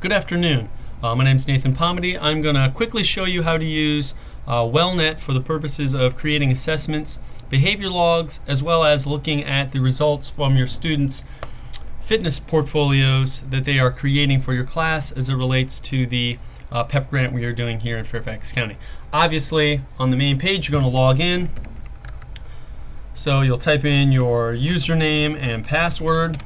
Good afternoon. My name is Nathan Pomedy. I'm going to quickly show you how to use Welnet for the purposes of creating assessments, behavior logs, as well as looking at the results from your students' fitness portfolios that they are creating for your class as it relates to the PEP grant we are doing here in Fairfax County. Obviously, on the main page, you're going to log in. So you'll type in your username and password.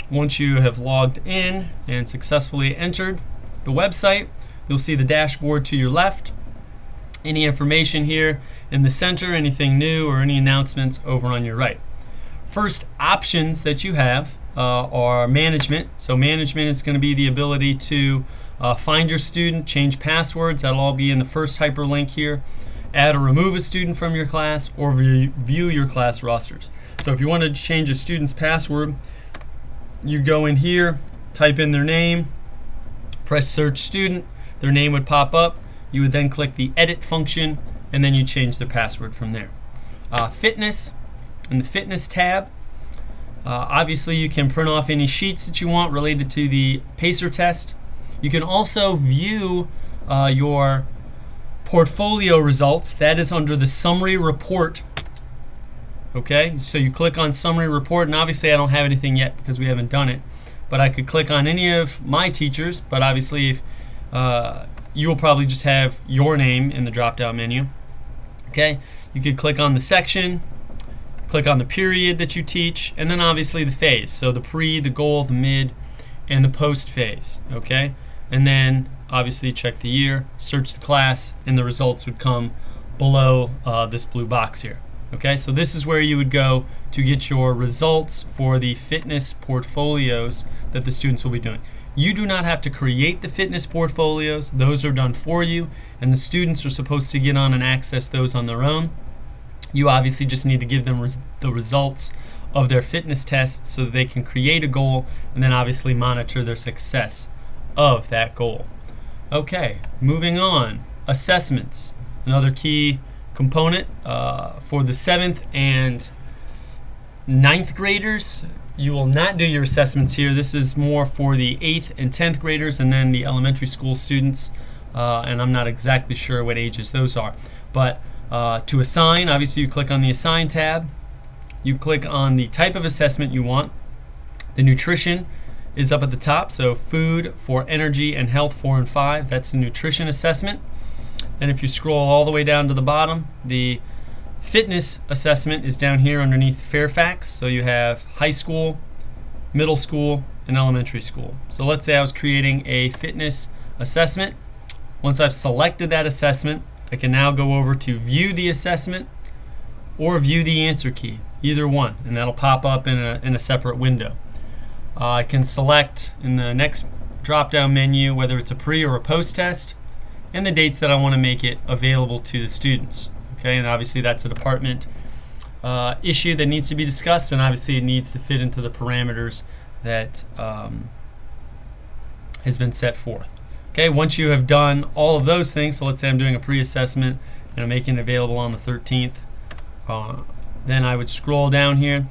Once you have logged in and successfully entered the website, you'll see the dashboard to your left. Any information here in the center, anything new or any announcements over on your right. First options that you have are management. So management is going to be the ability to find your student, change passwords. That'll all be in the first hyperlink here. Add or remove a student from your class, or view your class rosters. So if you wanted to change a student's password, you go in here, type in their name, press search student, their name would pop up. You would then click the edit function, and then you change the password from there. Fitness, in the fitness tab, obviously you can print off any sheets that you want related to the PACER test. You can also view your portfolio results. That is under the summary report. Okay, so you click on summary report, and obviously I don't have anything yet because we haven't done it, but I could click on any of my teachers, but obviously if you will probably just have your name in the drop down menu. Okay, you could click on the section, click on the period that you teach, and then obviously the phase, so the pre, the goal, the mid, and the post phase. Okay, and then obviously check the year, search the class, and the results would come below this blue box here. Okay, so this is where you would go to get your results for the fitness portfolios that the students will be doing. You do not have to create the fitness portfolios. Those are done for you, and the students are supposed to get on and access those on their own. You obviously just need to give them the results of their fitness tests so that they can create a goal and then obviously monitor their success of that goal. Okay, moving on. Assessments, another key component for the 7th and 9th graders. You will not do your assessments here. This is more for the 8th and 10th graders and then the elementary school students, and I'm not exactly sure what ages those are. But to assign, obviously you click on the Assign tab. You click on the type of assessment you want. The nutrition is up at the top, so food for energy and health 4 and 5. That's the nutrition assessment. And if you scroll all the way down to the bottom, the fitness assessment is down here underneath Fairfax. So you have high school, middle school, and elementary school. So let's say I was creating a fitness assessment. Once I've selected that assessment, I can now go over to view the assessment or view the answer key, either one, and that'll pop up in a separate window. I can select in the next drop-down menu whether it's a pre or a post test, and the dates that I want to make it available to the students. Okay, and obviously that's a department issue that needs to be discussed, and obviously it needs to fit into the parameters that has been set forth. Okay, once you have done all of those things, so let's say I'm doing a pre-assessment and I'm making it available on the 13th, then I would scroll down here,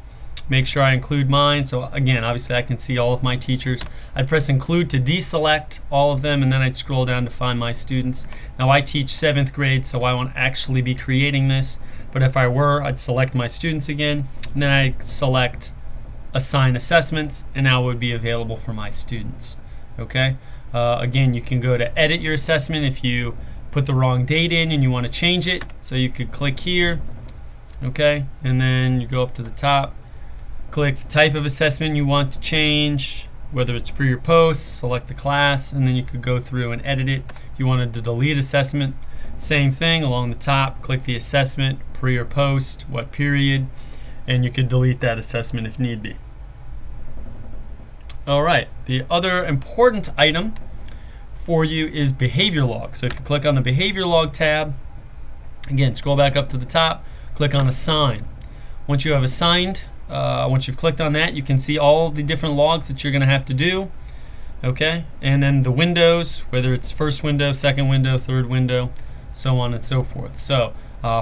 make sure I include mine. So again, obviously I can see all of my teachers. I'd press include to deselect all of them, and then I'd scroll down to find my students. Now I teach 7th grade, so I won't actually be creating this, but if I were, I'd select my students again, and then I'd select assign assessments, and now it would be available for my students. Okay, again, you can go to edit your assessment if you put the wrong date in and you want to change it. So you could click here, okay, and then you go up to the top, click the type of assessment you want to change, whether it's pre or post, select the class, and then you could go through and edit it. If you wanted to delete assessment, same thing, along the top, click the assessment, pre or post, what period, and you could delete that assessment if need be. All right, the other important item for you is behavior log. So if you click on the behavior log tab, again, scroll back up to the top, click on assign. Once you have assigned, once you've clicked on that, you can see all the different logs that you're going to have to do. Okay, and then the windows, whether it's first window, second window, third window, so on and so forth. So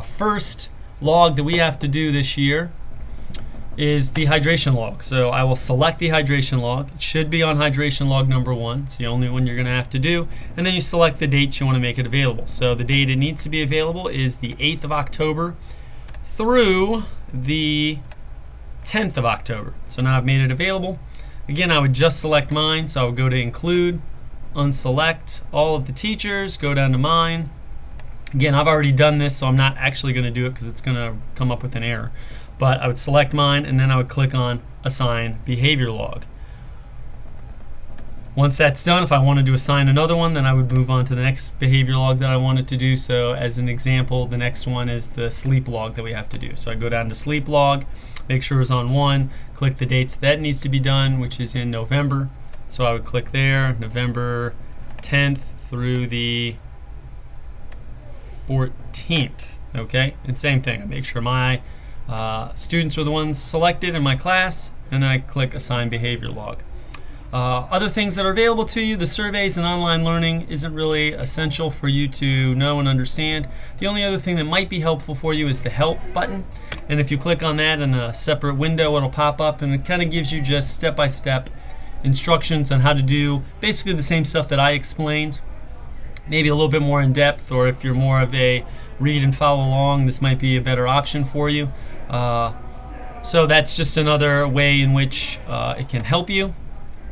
first log that we have to do this year is the hydration log. So I will select the hydration log. It should be on hydration log number 1. It's the only one you're going to have to do. And then you select the dates you want to make it available. So the date it needs to be available is the 8th of October through the 10th of October. So now I've made it available. Again, I would just select mine. So I would go to include, unselect all of the teachers, go down to mine. Again, I've already done this, so I'm not actually going to do it because it's going to come up with an error. But I would select mine, and then I would click on Assign Behavior Log. Once that's done, if I wanted to assign another one, then I would move on to the next behavior log that I wanted to do. So as an example, the next one is the sleep log that we have to do. So I go down to sleep log, make sure it's on 1, click the dates that needs to be done, which is in November. So I would click there, November 10th through the 14th. Okay, and same thing, I make sure my students are the ones selected in my class, and then I click Assign Behavior Log. Other things that are available to you, the surveys and online learning isn't really essential for you to know and understand. The only other thing that might be helpful for you is the Help button, and if you click on that in a separate window, it'll pop up, and it kind of gives you just step-by-step instructions on how to do basically the same stuff that I explained, maybe a little bit more in depth, or if you're more of a read and follow along, this might be a better option for you. So that's just another way in which it can help you.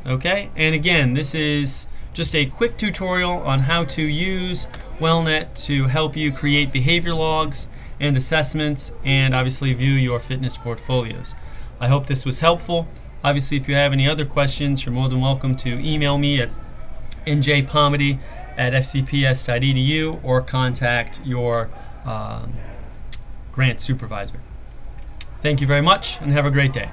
Okay, and again, this is just a quick tutorial on how to use Welnet to help you create behavior logs and assessments, and obviously view your fitness portfolios. I hope this was helpful. Obviously, if you have any other questions, you're more than welcome to email me at njpomedy@fcps.edu or contact your grant supervisor. Thank you very much, and have a great day.